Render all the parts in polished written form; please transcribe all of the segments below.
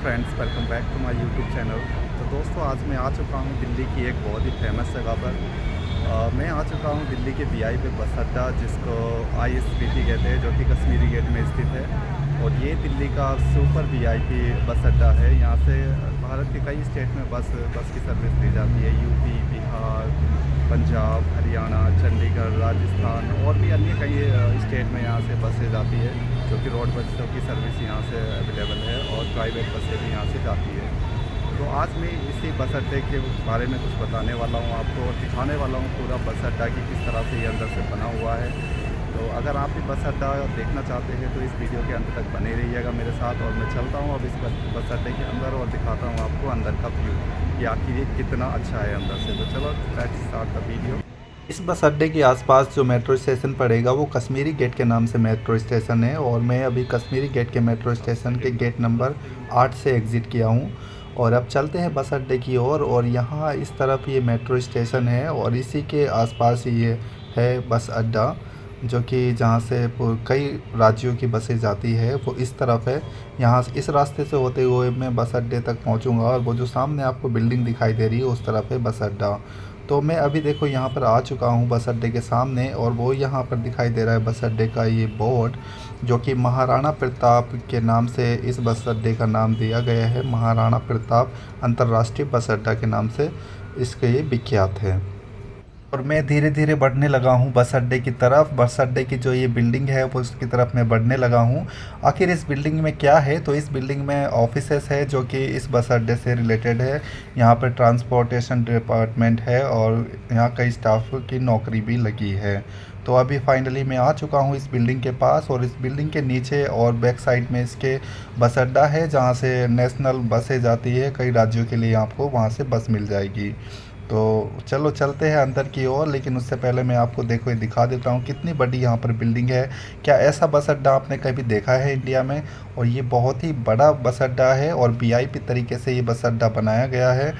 Friends, welcome back to my YouTube channel. तो दोस्तों, आज मैं आ चुका हूँ दिल्ली की एक बहुत ही फेमस जगह पर। मैं आ चुका हूँ दिल्ली के वीआईपी बस अड्डा, जिसको आईएसबीटी कहते हैं, जो कि कश्मीरी गेट में स्थित है। और ये दिल्ली का सुपर वीआईपी बस अड्डा है। यहाँ से भारत के कई स्टेट में बस की सर्विस दी जाती है। यूपी, बिहार, पंजाब, हरियाणा, चंडीगढ़, राजस्थान और भी अन्य कई स्टेट में यहाँ से बसें जाती है, जो कि रोड बसों की सर्विस यहाँ से अवेलेबल है और प्राइवेट बसें भी यहाँ से जाती है। तो आज मैं इसी बस अड्डे के बारे में कुछ बताने वाला हूँ आपको, और दिखाने वाला हूँ पूरा बस अड्डा कि किस तरह से ये अंदर से बना हुआ है। तो अगर आप भी बस अड्डा देखना चाहते हैं तो इस वीडियो के अंत तक बने रहिएगा मेरे साथ। और मैं चलता हूँ अब इस बस अड्डे के अंदर और दिखाता हूँ आपको अंदर का व्यू कि आखिर ये कितना अच्छा है अंदर से। तो चलो लेट्स स्टार्ट द वीडियो। इस बस अड्डे के आसपास जो मेट्रो स्टेशन पड़ेगा वो कश्मीरी गेट के नाम से मेट्रो स्टेशन है, और मैं अभी कश्मीरी गेट के मेट्रो स्टेशन के गेट नंबर 8 से एग्ज़िट किया हूँ। और अब चलते हैं बस अड्डे की ओर। और यहाँ इस तरफ ये मेट्रो स्टेशन है और इसी के आसपास ये है बस अड्डा, जो कि जहाँ से कई राज्यों की बसें जाती है वो इस तरफ है। यहाँ इस रास्ते से होते हुए मैं बस अड्डे तक पहुँचूँगा, और वो जो सामने आपको बिल्डिंग दिखाई दे रही है उस तरफ है बस अड्डा। तो मैं अभी देखो यहाँ पर आ चुका हूँ बस अड्डे के सामने, और वो यहाँ पर दिखाई दे रहा है बस अड्डे का ये बोर्ड, जो कि महाराणा प्रताप के नाम से इस बस अड्डे का नाम दिया गया है। महाराणा प्रताप अंतर्राष्ट्रीय बस अड्डा के नाम से इसके ये विख्यात है। और मैं धीरे धीरे बढ़ने लगा हूँ बस अड्डे की तरफ। बस अड्डे की जो ये बिल्डिंग है वो उसकी तरफ मैं बढ़ने लगा हूँ। आखिर इस बिल्डिंग में क्या है, तो इस बिल्डिंग में ऑफिसेस है जो कि इस बस अड्डे से रिलेटेड है। यहाँ पर ट्रांसपोर्टेशन डिपार्टमेंट है और यहाँ कई स्टाफ की नौकरी भी लगी है। तो अभी फाइनली मैं आ चुका हूँ इस बिल्डिंग के पास, और इस बिल्डिंग के नीचे और बैक साइड में इसके बस अड्डा है, जहाँ से नेशनल बसें जाती है कई राज्यों के लिए, आपको वहाँ से बस मिल जाएगी। तो चलो चलते हैं अंदर की ओर, लेकिन उससे पहले मैं आपको देखो ये दिखा देता हूँ कितनी बड़ी यहाँ पर बिल्डिंग है। क्या ऐसा बस अड्डा आपने कभी देखा है इंडिया में? और ये बहुत ही बड़ा बस अड्डा है और वीआईपी तरीके से ये बस अड्डा बनाया गया है।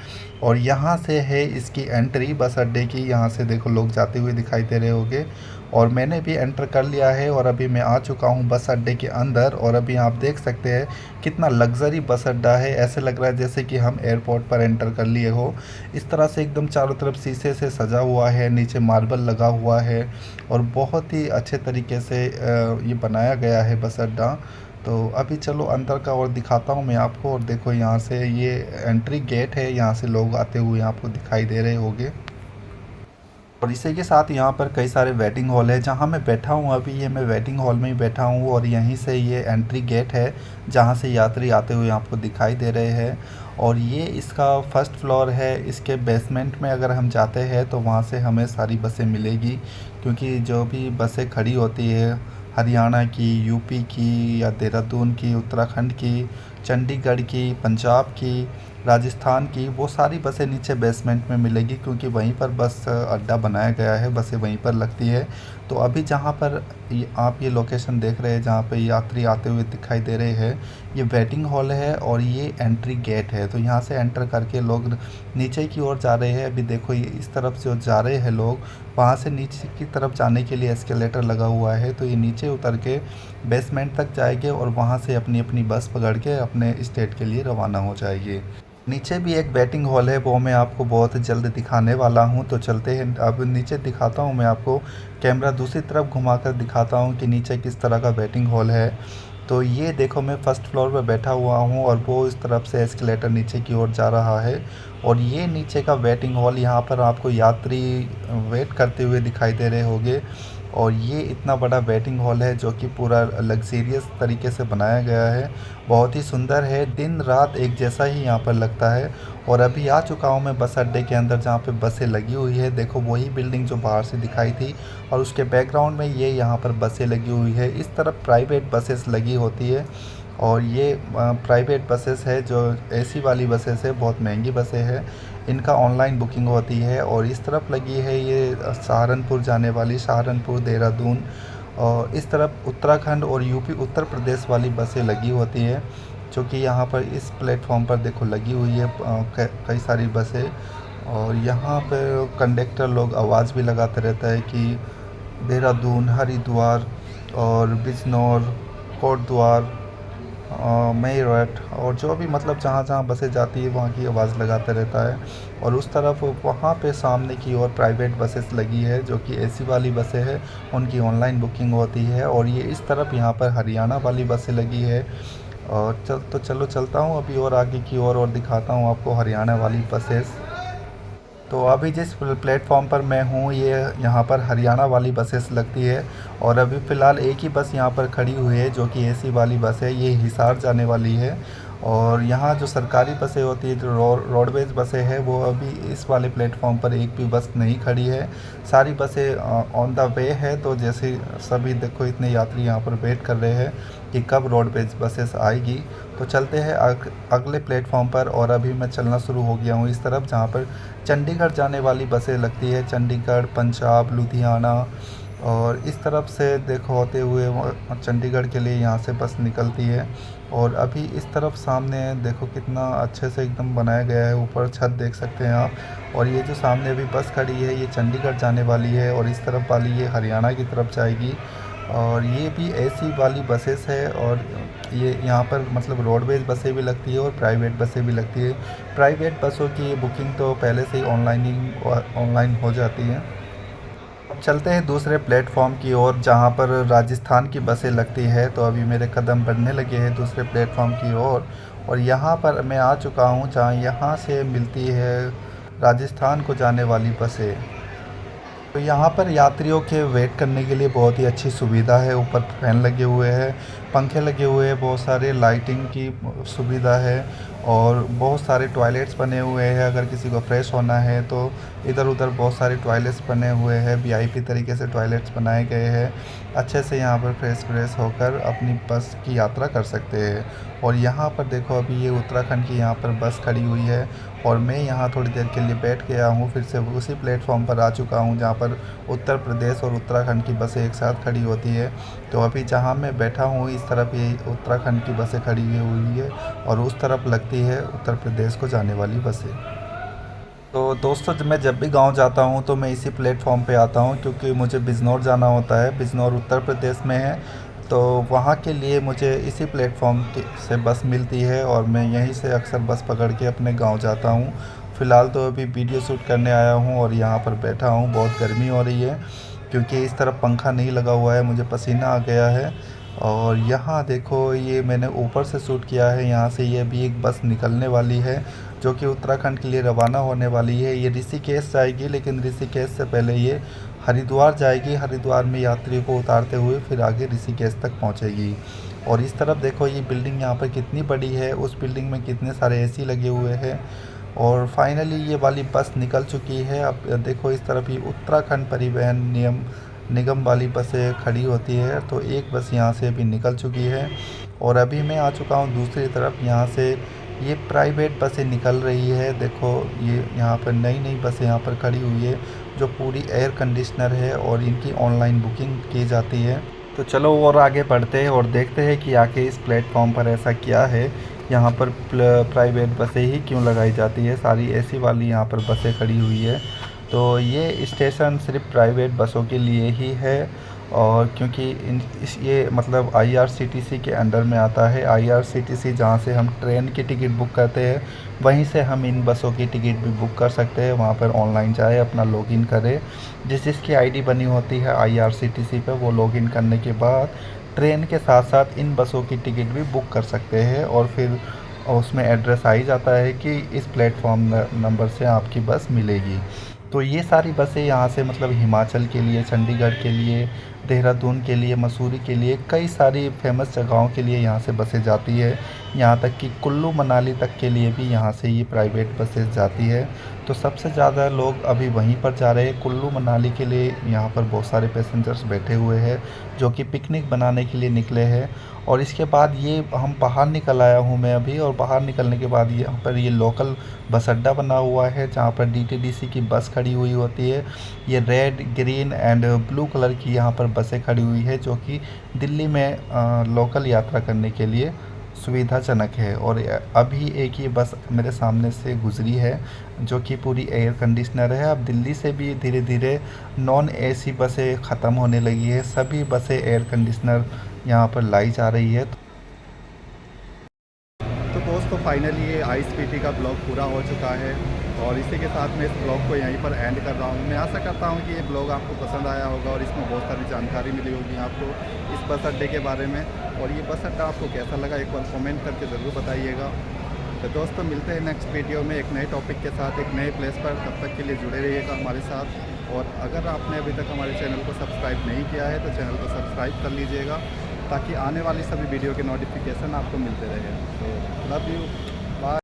और यहाँ से है इसकी एंट्री बस अड्डे की। यहाँ से देखो लोग जाते हुए दिखाई दे रहे होंगे, और मैंने भी एंटर कर लिया है और अभी मैं आ चुका हूँ बस अड्डे के अंदर। और अभी आप देख सकते हैं कितना लग्जरी बस अड्डा है। ऐसे लग रहा है जैसे कि हम एयरपोर्ट पर एंटर कर लिए हो। इस तरह से एकदम चारों तरफ शीशे से सजा हुआ है, नीचे मार्बल लगा हुआ है, और बहुत ही अच्छे तरीके से ये बनाया गया है बस अड्डा। तो अभी चलो अंदर का और दिखाता हूँ मैं आपको। और देखो यहाँ से ये एंट्री गेट है, यहाँ से लोग आते हुए आपको दिखाई दे रहे होंगे। और इसी के साथ यहाँ पर कई सारे वेटिंग हॉल है। जहाँ मैं बैठा हूँ अभी, ये मैं वेटिंग हॉल में ही बैठा हूँ, और यहीं से ये एंट्री गेट है जहाँ से यात्री आते हुए आपको दिखाई दे रहे हैं। और ये इसका फर्स्ट फ्लोर है। इसके बेसमेंट में अगर हम जाते हैं तो वहाँ से हमें सारी बसें मिलेगी, क्योंकि जो भी बसें खड़ी होती है हरियाणा की, यूपी की या देहरादून की, उत्तराखंड की, चंडीगढ़ की, पंजाब की, राजस्थान की, वो सारी बसें नीचे बेसमेंट में मिलेगी, क्योंकि वहीं पर बस अड्डा बनाया गया है, बसें वहीं पर लगती है। तो अभी जहाँ पर आप ये लोकेशन देख रहे हैं जहाँ पे यात्री आते हुए दिखाई दे रहे हैं, ये वेटिंग हॉल है और ये एंट्री गेट है। तो यहाँ से एंटर करके लोग नीचे की ओर जा रहे हैं। अभी देखो ये इस तरफ से जा रहे हैं लोग, वहाँ से नीचे की तरफ जाने के लिए एस्केलेटर लगा हुआ है। तो ये नीचे उतर के बेसमेंट तक जाएंगे और वहाँ से अपनी अपनी बस पकड़ के अपने स्टेट के लिए रवाना हो जाएगी। नीचे भी एक बैटिंग हॉल है, वो मैं आपको बहुत जल्द दिखाने वाला हूँ। तो चलते हैं अब नीचे दिखाता हूँ मैं आपको। कैमरा दूसरी तरफ घुमाकर दिखाता हूँ कि नीचे किस तरह का बैटिंग हॉल है। तो ये देखो मैं फ़र्स्ट फ्लोर पर बैठा हुआ हूँ, और वो इस तरफ से एस्केलेटर नीचे की ओर जा रहा है। और ये नीचे का वेटिंग हॉल, यहाँ पर आपको यात्री वेट करते हुए दिखाई दे रहे होंगे। और ये इतना बड़ा वेटिंग हॉल है जो कि पूरा लग्जरियस तरीके से बनाया गया है, बहुत ही सुंदर है। दिन रात एक जैसा ही यहाँ पर लगता है। और अभी आ चुका हूँ मैं बस अड्डे के अंदर, जहाँ पे बसें लगी हुई है। देखो वही बिल्डिंग जो बाहर से दिखाई थी, और उसके बैकग्राउंड में ये यहाँ पर बसें लगी हुई है। इस तरफ प्राइवेट बसेस लगी होती है, और ये प्राइवेट बसेस है जो एसी वाली बसेस है, बहुत महंगी बसें हैं। इनका ऑनलाइन बुकिंग होती है। और इस तरफ लगी है ये सहारनपुर जाने वाली, सहारनपुर, देहरादून, और इस तरफ उत्तराखंड और यूपी, उत्तर प्रदेश वाली बसें लगी होती है, जो कि यहाँ पर इस प्लेटफॉर्म पर देखो लगी हुई है कई सारी बसें। और यहाँ पर कंडक्टर लोग आवाज़ भी लगाते रहता है कि देहरादून, हरिद्वार और बिजनौर, कोटद्वार, मई रोड और जो भी मतलब जहाँ जहाँ बसें जाती है वहाँ की आवाज़ लगाता रहता है। और उस तरफ वहाँ पे सामने की ओर प्राइवेट बसेस लगी है जो कि एसी वाली बसें हैं, उनकी ऑनलाइन बुकिंग होती है। और ये इस तरफ यहाँ पर हरियाणा वाली बसें लगी है। और चलो चलता हूँ अभी और आगे की ओर और दिखाता हूँ आपको हरियाणा वाली बसेस। तो अभी जिस प्लेटफॉर्म पर मैं हूँ ये यहाँ पर हरियाणा वाली बसेस लगती है। और अभी फ़िलहाल एक ही बस यहाँ पर खड़ी हुई है जो कि एसी वाली बस है, ये हिसार जाने वाली है। और यहाँ जो सरकारी बसें होती है जो रोडवेज बसें हैं वो अभी इस वाले प्लेटफॉर्म पर एक भी बस नहीं खड़ी है। सारी बसें ऑन द वे है। तो जैसे सभी देखो इतने यात्री यहाँ पर वेट कर रहे हैं कि कब रोडवेज बसेस आएगी। तो चलते हैं अगले प्लेटफॉर्म पर। और अभी मैं चलना शुरू हो गया हूँ इस तरफ जहाँ पर चंडीगढ़ जाने वाली बसें लगती है, चंडीगढ़, पंजाब, लुधियाना। और इस तरफ से देखो होते हुए चंडीगढ़ के लिए यहाँ से बस निकलती है। और अभी इस तरफ सामने देखो कितना अच्छे से एकदम बनाया गया है, ऊपर छत देख सकते हैं आप। और ये जो सामने अभी बस खड़ी है ये चंडीगढ़ जाने वाली है और इस तरफ वाली ये हरियाणा की तरफ जाएगी। और ये भी एसी वाली बसेस है। और ये यहाँ पर मतलब रोडवेज बसें भी लगती है और प्राइवेट बसें भी लगती है। प्राइवेट बसों की बुकिंग तो पहले से ही ऑनलाइन हो जाती है। अब चलते हैं दूसरे प्लेटफॉर्म की ओर जहाँ पर राजस्थान की बसें लगती है। तो अभी मेरे कदम बढ़ने लगे हैं दूसरे प्लेटफॉर्म की ओर। और यहाँ पर मैं आ चुका हूँ जहाँ यहाँ से मिलती है राजस्थान को जाने वाली बसें। तो यहाँ पर यात्रियों के वेट करने के लिए बहुत ही अच्छी सुविधा है। ऊपर फैन लगे हुए हैं, पंखे लगे हुए हैं, बहुत सारे लाइटिंग की सुविधा है। और बहुत सारे टॉयलेट्स बने हुए हैं, अगर किसी को फ्रेश होना है तो इधर उधर बहुत सारे टॉयलेट्स बने हुए हैं, वीआईपी तरीके से टॉयलेट्स बनाए गए हैं। अच्छे से यहाँ पर फ्रेश होकर अपनी बस की यात्रा कर सकते हैं। और यहाँ पर देखो अभी ये उत्तराखंड की यहाँ पर बस खड़ी हुई है। और मैं यहाँ थोड़ी देर के लिए बैठ गया हूँ, फिर से उसी प्लेटफॉर्म पर आ चुका हूँ जहाँ पर उत्तर प्रदेश और उत्तराखंड की बसें एक साथ खड़ी होती है। तो अभी जहाँ मैं बैठा हूँ इस तरफ ये उत्तराखंड की बसें खड़ी हुई है और उस तरफ लगती है उत्तर प्रदेश को जाने वाली बसें। तो दोस्तों मैं जब भी गांव जाता हूं तो मैं इसी प्लेटफॉर्म पे आता हूं क्योंकि मुझे बिजनौर जाना होता है। बिजनौर उत्तर प्रदेश में है। तो वहाँ के लिए मुझे इसी प्लेटफॉर्म से बस मिलती है और मैं यहीं से अक्सर बस पकड़ के अपने गांव जाता हूं। फ़िलहाल तो अभी वीडियो शूट करने आया हूं और यहाँ पर बैठा हूं, बहुत गर्मी हो रही है क्योंकि इस तरफ पंखा नहीं लगा हुआ है, मुझे पसीना आ गया है। और यहाँ देखो ये मैंने ऊपर से शूट किया है, यहाँ से ये अभी एक बस निकलने वाली है जो कि उत्तराखंड के लिए रवाना होने वाली है। ये ऋषिकेश जाएगी लेकिन ऋषिकेश से पहले ये हरिद्वार जाएगी। हरिद्वार में यात्रियों को उतारते हुए फिर आगे ऋषिकेश तक पहुंचेगी। और इस तरफ देखो ये बिल्डिंग यहाँ पर कितनी बड़ी है, उस बिल्डिंग में कितने सारे एसी लगे हुए हैं। और फाइनली ये वाली बस निकल चुकी है। अब देखो इस तरफ ये उत्तराखंड परिवहन निगम वाली बसें खड़ी होती है। तो एक बस यहाँ से अभी निकल चुकी है और अभी मैं आ चुका हूँ दूसरी तरफ। यहाँ से ये प्राइवेट बसें निकल रही है। देखो ये यहाँ पर नई नई बसें यहाँ पर खड़ी हुई है जो पूरी एयर कंडीशनर है और इनकी ऑनलाइन बुकिंग की जाती है। तो चलो और आगे बढ़ते हैं और देखते हैं कि आके इस प्लेटफॉर्म पर ऐसा क्या है, यहाँ पर प्राइवेट बसें ही क्यों लगाई जाती है। सारी एसी वाली यहाँ पर बसें खड़ी हुई है। तो ये स्टेशन सिर्फ प्राइवेट बसों के लिए ही है। और क्योंकि ये मतलब आईआरसीटीसी के अंडर में आता है। आईआरसीटीसी जहाँ से हम ट्रेन की टिकट बुक करते हैं वहीं से हम इन बसों की टिकट भी बुक कर सकते हैं। वहाँ पर ऑनलाइन जाए, अपना लॉगिन करें, जिसकी आईडी बनी होती है आईआरसीटीसी पे, वो लॉगिन करने के बाद ट्रेन के साथ साथ इन बसों की टिकट भी बुक कर सकते हैं। और फिर उसमें एड्रेस आ ही जाता है कि इस प्लेटफॉर्म नंबर से आपकी बस मिलेगी। तो ये सारी बसें यहाँ से मतलब हिमाचल के लिए, चंडीगढ़ के लिए, देहरादून के लिए, मसूरी के लिए, कई सारी फेमस जगहों के लिए यहाँ से बसें जाती है। यहाँ तक कि कुल्लू मनाली तक के लिए भी यहाँ से ये प्राइवेट बसें जाती है। तो सबसे ज़्यादा लोग अभी वहीं पर जा रहे हैं कुल्लू मनाली के लिए। यहाँ पर बहुत सारे पैसेंजर्स बैठे हुए हैं जो कि पिकनिक बनाने के लिए निकले हैं। और इसके बाद ये हम बाहर निकल आया हूँ मैं अभी, और बाहर निकलने के बाद यहाँ पर ये लोकल बस अड्डा बना हुआ है जहाँ पर डीटीडीसी की बस खड़ी हुई होती है। ये red, green and blue colour की यहाँ पर बसें खड़ी हुई है जो कि दिल्ली में लोकल यात्रा करने के लिए सुविधाजनक है। और अभी एक ये बस मेरे सामने से गुजरी है जो कि पूरी एयर कंडीशनर है। अब दिल्ली से भी धीरे धीरे नॉन एसी बसें ख़त्म होने लगी है, सभी बसें एयर कंडीशनर यहाँ पर लाई जा रही है। फाइनली ये ISPT का ब्लॉग पूरा हो चुका है और इसी के साथ मैं इस ब्लॉग को यहीं पर एंड कर रहा हूँ। मैं आशा करता हूँ कि ये ब्लॉग आपको पसंद आया होगा और इसमें बहुत सारी जानकारी मिली होगी आपको इस बस अड्डे के बारे में। और ये बस अड्डा आपको कैसा लगा एक बार कमेंट करके ज़रूर बताइएगा। तो दोस्तों मिलते हैं नेक्स्ट वीडियो में एक नए टॉपिक के साथ एक नए प्लेस पर। तब तक के लिए जुड़े रहिएगा हमारे साथ। और अगर आपने अभी तक हमारे चैनल को सब्सक्राइब नहीं किया है तो चैनल को सब्सक्राइब कर लीजिएगा ताकि आने वाली सभी वीडियो के नोटिफिकेशन आपको मिलते रहे। तो लव यू।